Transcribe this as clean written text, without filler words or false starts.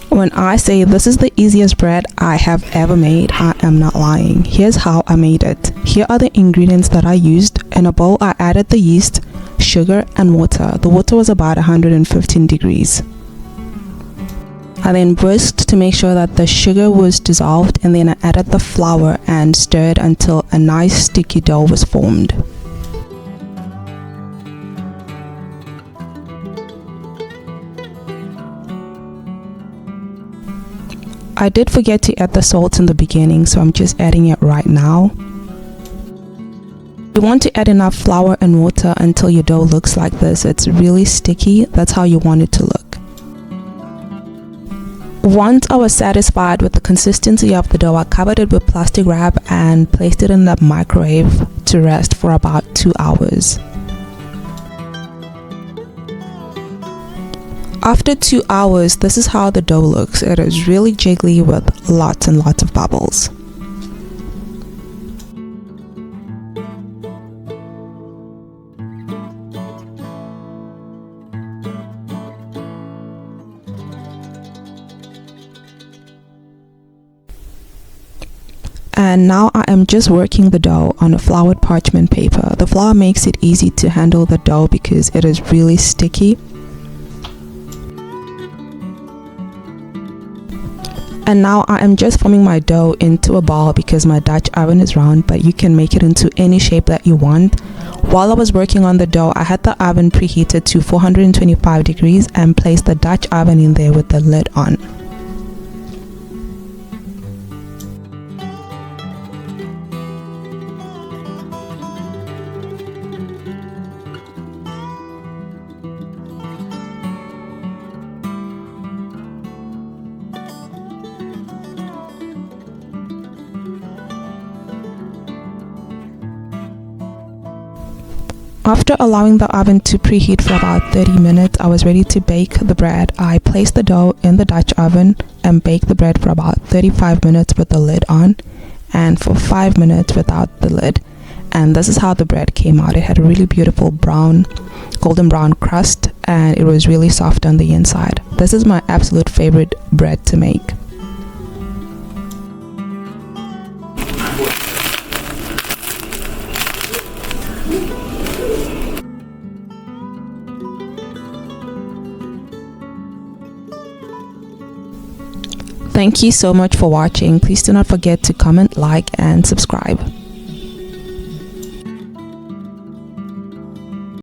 When I say this is the easiest bread I have ever made, I am not lying. Here's how I made it. Here are the ingredients that I used. In a bowl, I added the yeast, sugar, and water. The water was about 115 degrees. I then whisked to make sure that the sugar was dissolved, and then I added the flour and stirred until a nice sticky dough was formed. I did forget to add the salt in the beginning, so I'm just adding it right now. You want to add enough flour and water until your dough looks like this. It's really sticky. That's how you want it to look. Once I was satisfied with the consistency of the dough, I covered it with plastic wrap and placed it in the microwave to rest for about 2 hours. After 2 hours, this is how the dough looks. It is really jiggly with lots and lots of bubbles. And now I am just working the dough on a floured parchment paper. The flour makes it easy to handle the dough because it is really sticky. And now I am just forming my dough into a ball because my Dutch oven is round, but you can make it into any shape that you want. While I was working on the dough, I had the oven preheated to 425 degrees and placed the Dutch oven in there with the lid on. After allowing the oven to preheat for about 30 minutes, I was ready to bake the bread. I placed the dough in the Dutch oven and baked the bread for about 35 minutes with the lid on and for 5 minutes without the lid. And this is how the bread came out. It had a really beautiful golden brown crust, and it was really soft on the inside. This is my absolute favorite bread to make. Thank you so much for watching. Please do not forget to comment, like, and subscribe.